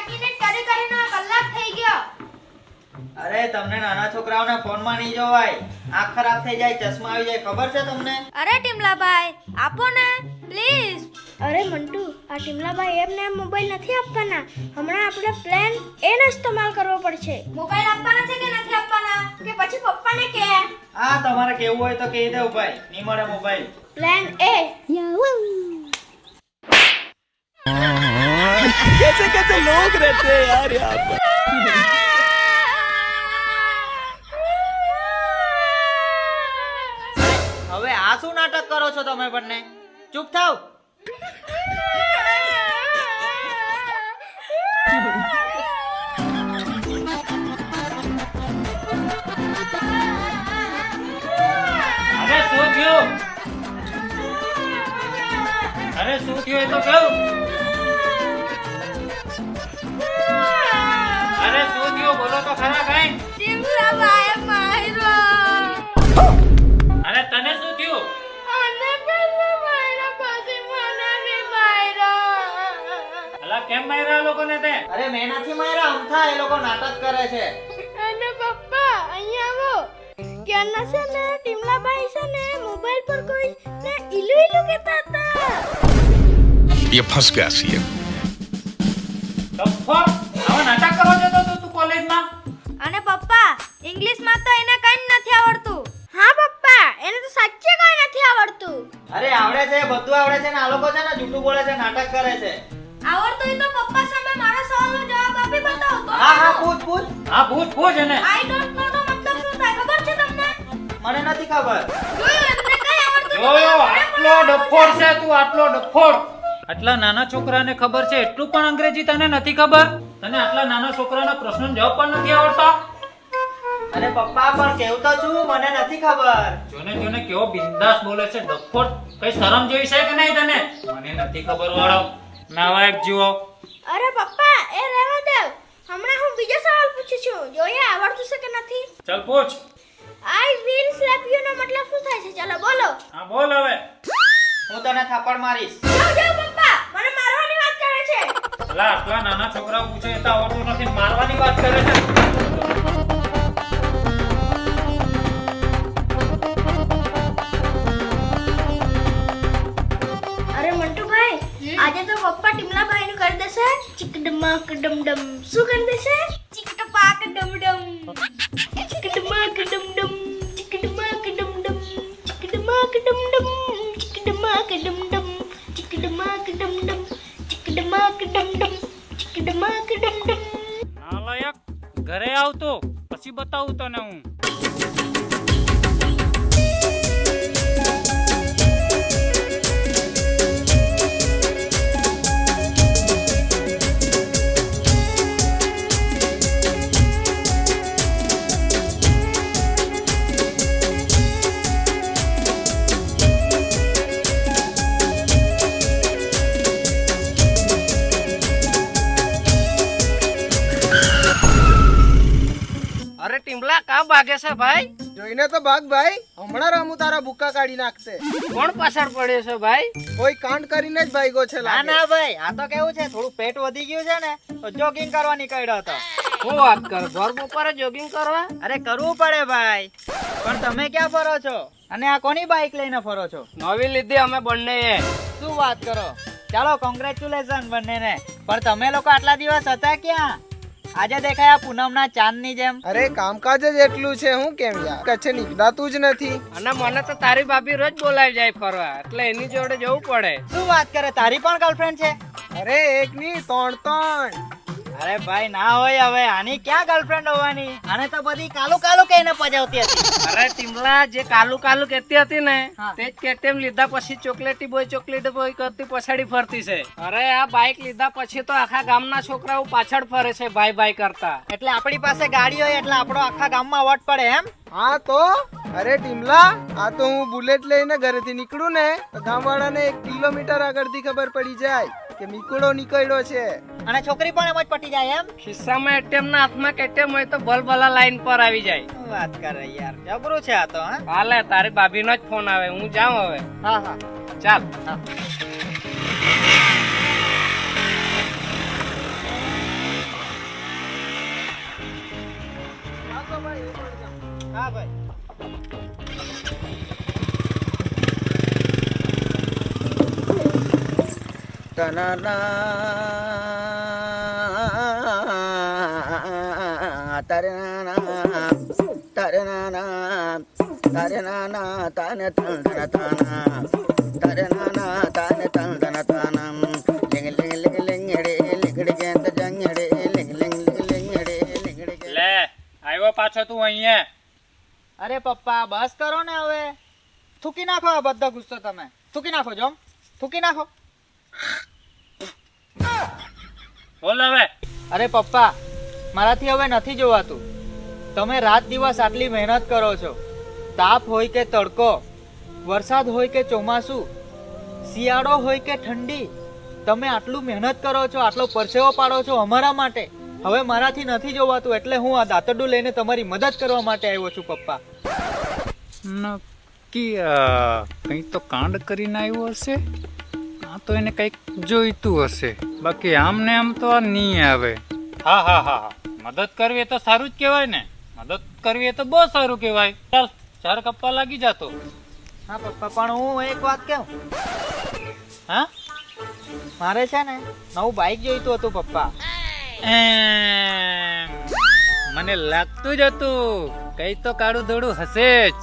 થાકીને કરી કરીને કલાક થઈ ગયો. અરે તમને નાના છોકરાઓના ફોનમાં નહીં જોવાય, આંખ ખરાબ થઈ જાય, ચશ્મા આવી જાય, ખબર છે તમને? અરે ટીમલાભાઈ આપો ને પ્લીઝ. અરે મંટુ, આ ટીમલાભાઈ એમને મોબાઈલ નથી આપવાના. હમણાં આપણે પ્લાન એ નો ઇસ્તેમાલ કરવો પડશે. મોબાઈલ આપવાના છે કે નથી આપવાના કે પછી પપ્પાને કહે? હા, તમારે કેવું હોય તો કહી દેવું ભાઈ, નહીં મળે મોબાઈલ. પ્લાન એ. कैसे कैसे लोग रहते हैं यार यहाँ पर। હવે આ શું નાટક કરો છો તમે બંને? ચૂપ થાવ. અરે શું થયું? અરે શું થયું એ તો કહું. અરે શું થયું બોલો તો ખરા કઈ. ટીમલાભાઈ માર્યો. અરે તને શું થયું? અને પેલા માર્યો પછી મને બી માર્યો. અલા કેમ માર્યા લોકોને તે? અરે મેં નથી માર્યા, અમથા એ લોકો નાટક કરે છે. અને પપ્પા અહીંયા આવો. ક્યારના છે ને ટીમલાભાઈ છે ને મોબાઈલ પર કોઈ ને ઇલુ ઇલુ કહેતા હતા. ये फंस गया सी ડફોડ, આવા નાટક કરો છો તો તું કોલેજમાં? અને પપ્પા ઇંગ્લિશમાં તો એને કંઈ નથી આવડતું. હા પપ્પા, એને તો સાચે કંઈ નથી આવડતું. અરે આવડે છે, બધું આવડે છે ને આ લોકો છે ને જૂઠું બોલે છે, નાટક કરે છે. આવડતું હોય તો પપ્પા સામે મારા સવાલનો જવાબ આપી બતાવો તો. હા હા પૂછ પૂછ. હા પૂછ પૂછ એને. આઈ ડોન્ટ નો નો મતલબ શું થાય ખબર છે તમને? મને નથી ખબર. જોયું એમને કંઈ આવડતું જોયો નથી. આટલો ડફોડ છે તું, આટલો ડફોડ. આટલા નાના છોકરાને ખબર છે એટલું પણ અંગ્રેજી તને નથી ખબર? તને આટલા નાના છોકરાના પ્રશ્નનો જવાબ પણ નથી આવડતા? અરે પપ્પા પણ કેવું તો છું, મને નથી ખબર. જોને જોને કેવો બિંદાસ બોલે છે, ડફોડ. કઈ શરમ જેવી છે કે નહીં તને? મને નથી ખબર વાળો નાવા એક જીવો. અરે પપ્પા એ રહેવા દે. હમણાં હું બીજો સવાલ પૂછું છું, જોઈએ આવડતું છે કે નથી. ચાલ પૂછ. I will slap you know મતલબ શું થાય છે? ચાલો બોલો. હા બોલ હવે. હું તને થપ્પડ મારીશ. જાઓ જાઓ પપ્પા, મને મારવાની વાત કરે છે. અલા આટલા નાના છોકરાઓ પૂછે એ તો આવડતું નથી, મારવાની વાત કરે છે. અરે મંટુભાઈ, આજે તો પપ્પા ટીમલાભાઈ નું કરી દેશે ચિકડમાક ડમડમ. શું કરી દેશે? ચિકટપાક ડમડમ. ચિકડમાક ડમડમ. ચિકડમાક ડમડમ. ચિકડમાક ડમડમ. ચિકડમાક ડમડમ. ચિકડમાક ડમડમ. ચિકડમાક ડમડમ. ચિકડમાક ડમડમ. નાલાયક, ઘરે આવતો પછી બતાવું તને હું. અરે ટીમલા કા ભાગે છે ભાઈ? જોઈને તો ભાગ ભાઈ, હમણાં રામુ તારા ભૂકા કાઢી નાખશે. કોણ પાછળ પડ્યો છે ભાઈ? કોઈ કાંડ કરીને જ ભાગ્યો છે ના લાગે. ના ભાઈ, આ તો કેવું છે, થોડું પેટ વધી ગયું છે ને તો જોગિંગ કરવા નીકળ્યો હતો. શું વાત કરો, ભર બપોરે જોગિંગ કરવા? અરે કરવું પડે ભાઈ. પણ તમે ક્યાં ફરો છો? અને આ કોની બાઇક લઈને ફરો છો? નવી લીધી અમે બંનેએ. શું વાત કરો? ચાલો કોંગ્રેચ્યુલેશન બંનેને. પણ તમે લોકો આટલા દિવસ હતા ક્યાં? આજે દેખાયા પૂનમના ચાંદની જેમ. અરે કામકાજ જ એટલું છે, હું કેમ યાર કચ્છે નીકળાતું જ નથી. અને મને તો તારી ભાભી રોજ બોલાવી જાય ફરવા, એટલે એની જોડે જવું પડે. શું વાત કરે, તારી પણ ગર્લફ્રેન્ડ છે? અરે એક ની ત્રણ. અરે ભાઈ ના હોય, હવે આની ક્યાં ગર્લફ્રેન્ડ હોવાની? આને તો બધી કાલું કાલું કહીને પજાવતી હતી. અરે ટીમલા, જે કાલું કાલું કહેતી હતી ને હા. તે જ કેટીએમ લીધા પછી ચોકલેટી બોય કરતી પછાડી ફરતી છે. અરે આ બાઇક લીધા પછી તો આખા ગામના છોકરાઓ પાછળ ફરે છે ભાઈ ભાઈ કરતા. એટલે આપણી પાસે ગાડી હોય એટલે આપણો આખા ગામમાં વટ પડે એમ? હા તો અરે ટીમલા, આ તો હું બુલેટ લઈને ઘરેથી નીકળું ને તો ગામવાળાને 1 કિલોમીટર આગળથી ખબર પડી જાય કે મીકડો નીકળ્યો છે. અને છોકરી પણ એમ જ પટી જાય એમ? ખિસ્સામાં એટીએમ ના હાથમાં કેટીએમ હોય તો ભલભલા લાઈન પર આવી જાય. શું વાત કરે યાર, જબરું છે આ તો. હા હાલે, તારી ભાભીનો જ ફોન આવે, હું જાઉં હવે. હા હા ચાલ. હા. તારે નાના તારે નાના તારે નાના તાને તન તાના તારે નાના તાને તન તાના લિંગ લિંગ લિંગ લિંગડે લિંગડે કેંત જંગડે લિંગ લિંગ લિંગ લિંગડે લિંગડે લે આવ્યો પાછો તું અહીંયા. અરે પપ્પા બસ કરો ને હવે. થૂકી નાખો આ બધા ગુસ્સો તમે. થૂકી નાખો જોમ. થૂકી નાખો. બોલ હવે. અરે પપ્પા મારાથી હવે નથી જોવાતું. તમે રાત દિવસ આટલી મહેનત કરો છો. તાપ હોય કે તડકો, વરસાદ હોય કે ચોમાસું, શિયાળો હોય કે ઠંડી, તમે આટલું મહેનત કરો છો, આટલો પરસેવો પાડો છો અમારા માટે. હવે મારાથી નથી જોવાતું એટલે હું આ દાંતરડું લઈને તમારી મદદ કરવા માટે આવ્યો છું પપ્પા. નક્કી કંઈ તો કાંડ કરીને આવ્યો હશે. આ તો એને કંઈક જોઈતું હશે, બાકી આમ ને આમ તો આ નહીં આવે. હા હા હા હા, મદદ કરવી એ તો સારું જ કહેવાય ને. મદદ કરવી એ તો બહુ સારું કહેવાય. ચાલ ચાર કપ્પા લાગી જાતો. હા પપ્પા પણ હું એક વાત કહું. હા મારે છે ને નવું બાઇક જોઈતું હતું પપ્પા. મને લાગતું જ હતું કઈ તો કાળું ધોળું હશે જ.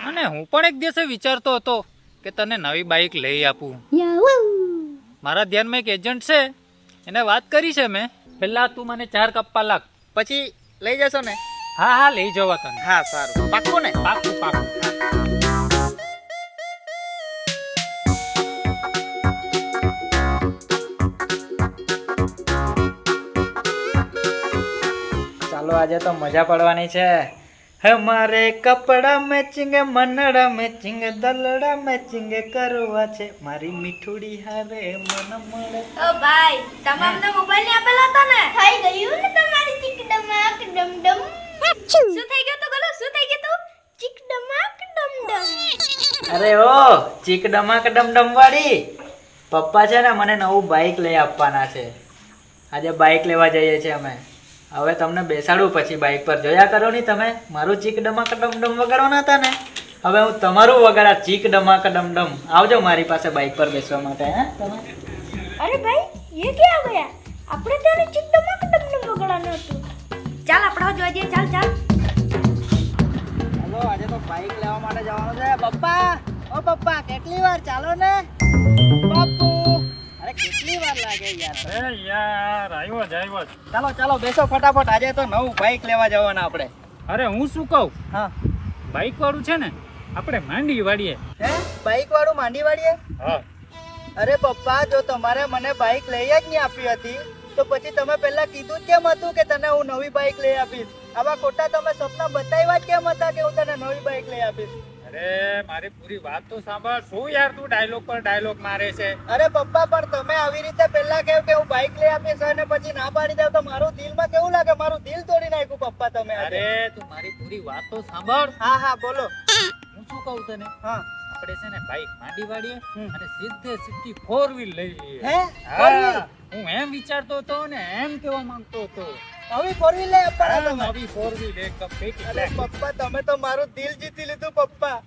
અને હું પણ એક દિવસે વિચારતો હતો કે તને નવી બાઇક લઈ આપું. મારા ધ્યાનમાં એક એજન્ટ છે, એને વાત કરી છે મેં. પહેલા તું મને 4 કપ્પા લાગ, પછી લઈ જશો ને? હા હા લઈ જવા તને. હા સારું. પાક્કું ને? પાકું પાકું. ચાલો આજે તો મજા પડવાની છે. હમારે કપડા મેચિંગ, મનડા મેચિંગ, દલડા મેચિંગ કરવા છે. મારી મીઠુડી હારે મન મળે. ઓ ભાઈ તમે અમને મોબાઈલ ની આપેલો હતો ને? થઈ ગયું ને તમારી ચીકડમાક ડમડમ. શું થઈ ગયું તો બોલો, શું થઈ ગયું તો? ચીકડમાક ડમડમ. અરે ઓ ચીક ડમાક ડમડમ વાળી, પપ્પા છે ને મને નવું બાઇક લઈ આપવાના છે. આજે બાઇક લેવા જઈએ છીએ અમે. હવે તમને બેસાડું પછી બાઇક પર. જોયા કરો ની તમે મારું ચીક ડમાક ડમડમ વગાડવાના હતા ને, હવે હું તમારું વગાડા ચીક ડમાક ડમડમ. આવજો મારી પાસે બાઇક પર બેસવા માટે. હે તમે? અરે ભાઈ ये क्या हो गया? આપણે ત્યારે ચીકડમાક ડમડમ વગાડવાનું હતું. ચાલ આપણે જોઈ દઈએ. ચાલ ચાલ. ચાલો આજે તો બાઇક લેવા માટે જવાનું છે. પપ્પા ઓ પપ્પા કેટલી વાર? ચાલો ને બાપુ. અરે કેટલી વાર લાગે યાર. અરે યાર આવ્યો જ. ચાલો ચાલો બેસો ફટાફટ. આજે તો નવું બાઇક લેવા જવાના આપણે. અરે હું શું કહું, હા બાઇક વાળું છે ને આપણે માંડી વાળીએ. હે બાઇક વાળું માંડી વાળીએ? હા અરે પપ્પા જો તમારે મને બાઇક લઈ જ નહીં આપી હતી તો પછી તમે પહેલા કીધું જ કેમ હતું કે તને હું નવી બાઇક લઈ આપીશ? આવા ખોટા તમે સપના બતાવ્યા જ કેમ હતા કે હું તને નવી બાઇક લઈ આપીશ? અરે મારી પૂરી વાત તો સાંભળ. શું યાર તું ડાયલોગ પર ડાયલોગ મારે છે? અરે પપ્પા પણ તમે આવી રીતે પહેલા કહો કે હું બાઇક લઈ આપીશ અને પછી ના પાડી દઉં તો મારું દિલમાં કેવું લાગે? મારું દિલ તોડી નાખ્યું પપ્પા તમે આજે. અરે તું મારી પૂરી વાત તો સાંભળ. હા હા બોલો. હું શું કહું તને, હા આપણે છે ને બાઇક માંડી વાળીએ અને સીધી 4 વ્હીલ લઈ લઈએ. હે હા, હું એમ વિચારતો હતો ને એમ કેવા માંગતો હતો. નવી ફોર વ્હીલ લઈ આપવાના તમે? નવી 4 વ્હીલ એકદમ ફિટ. અરે પપ્પા તમે તો મારું દિલ જીતી લીધું પપ્પા.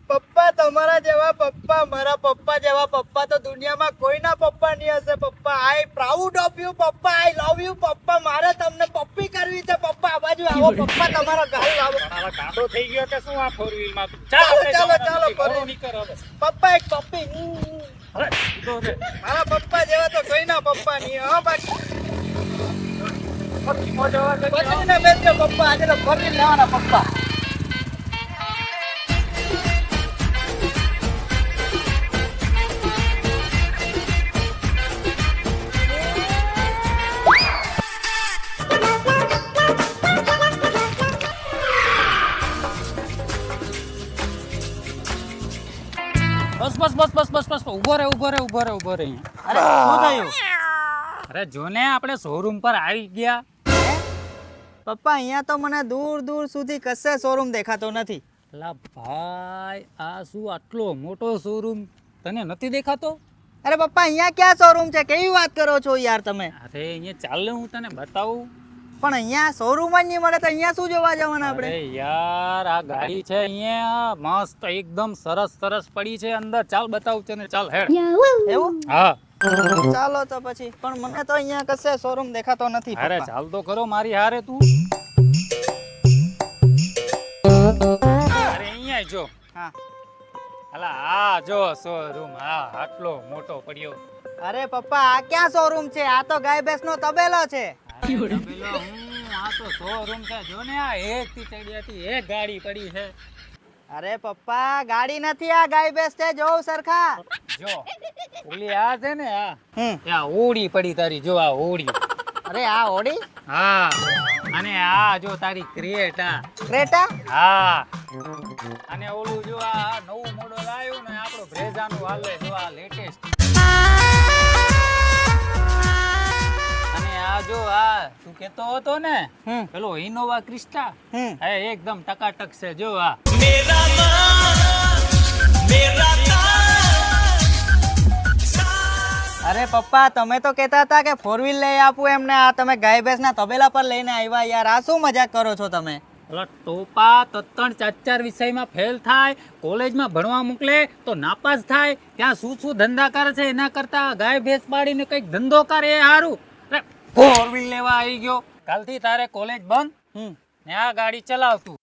પપ્પા તમારા જેવા પપ્પા, મારા પપ્પા જેવા પપ્પા તો દુનિયામાં કોઈના પપ્પા નહીં હશે પપ્પા. આઈ પ્રાઉડ ઓફ યુ પપ્પા. આઈ લવ યુ પપ્પા. મારે તમને પપ્પી કરવી છે પપ્પા. આ બાજુ આવો પપ્પા. તમારા ગાલ આવો. તારા ગાંડો થઈ ગયો કે શું આ 4 વ્હીલ માં? ચાલો, આપણે ચાલો, જવાનું ચાલો, નથી. કરો. ઘણું નહીં કર હવે. પપ્પા એક પપ્પી. અરે, ઊભો રે. મારા પપ્પા જેવા તો કોઈના પપ્પા નહીં. હો બાકી ધીમો જવા દે. પછીને બેસજો પપ્પા. આજે તો ફોર વ્હીલ લેવાના પપ્પા. બસ ઊભો રે. અરે શું થયું? અરે જો ને આપણે શોરૂમ પર આવી ગયા. પપ્પા અહીંયા તો મને દૂર દૂર સુધી કશે શોરૂમ દેખાતો નથી. અલા ભાઈ આ શું આટલો મોટો શોરૂમ તને નથી દેખાતો? અરે પપ્પા અહીંયા ક્યાં શોરૂમ છે? કેવી વાત કરો છો યાર તમે? અરે અહીંયા ચાલ ને હું તને બતાવું. પણ અહીંયા શોરૂમ જ નહીં મળે તો અહીંયા શું જોવા જવાના આપણે? અરે યાર આ ગાડી છે અહીંયા મસ્ત એકદમ સરસ પડી છે અંદર. ચાલ બતાવું તને. ચાલ હેડ. એવું? હા ચાલો તો પછી, પણ મને તો અહીંયા કશે શોરૂમ દેખાતો નથી અરે પપ્પા. ચાલ તો ખરો મારી હારે તું. અરે અહીંયા જો. હા. અલા આ જો શોરૂમ, આ આટલો મોટો પડ્યો. અરે પપ્પા, આ ક્યાં શોરૂમ છે? આ તો ગાય ભેંસ નો તબેલો છે. તબેલો, આ તો શોરૂમ છે. જો ને આ એક થી ચડિયાથી એક ગાડી પડી છે. અરે પપ્પા, ગાડી નથી, આ ગાય ભેંસ છે. જોવ સરખા. જો ઓલી આ છે ને આ હમ. આ ઓડી પડી તારી. જો આ ઓડી. અરે આ ઓડી હા, અને આ જો તારી ક્રેટા. ક્રેટા. હા, અને ઓલું જો આ નવું મોડલ આવ્યું ને આપણો બ્રેઝાનું હાલે. જો આ લેટેસ્ટ. અને આ જો આ તું કેતો હતો ને હમ. પેલો ઇનોવા ક્રિસ્ટા, હમ. હે એકદમ ટકાટક છે. જો આ અરે પપ્પા, તમે તો કહેતા હતા કે 4 વ્હીલ લઈ આપું એમને. આ તમે ગાય ભેંસ ના તબેલા પર લઈને આવ્યા યાર. આ શું મજાક કરો છો તમે? ઓલા ટોપા ત્રણ ચાર વિષયમાં ફેલ થાય, કોલેજમાં ભણવા મોકલે તો નાપાસ થાય, ત્યાં શું ધંધા કરે છે એના કરતા ગાય ભેંસ પાડીને કંઈક ધંધો કરે એ સારું. 4 વ્હીલ લેવા આવી ગયો. કાલથી તારે કોલેજ બંધ હમ. ને આ ગાડી ચલાવતું.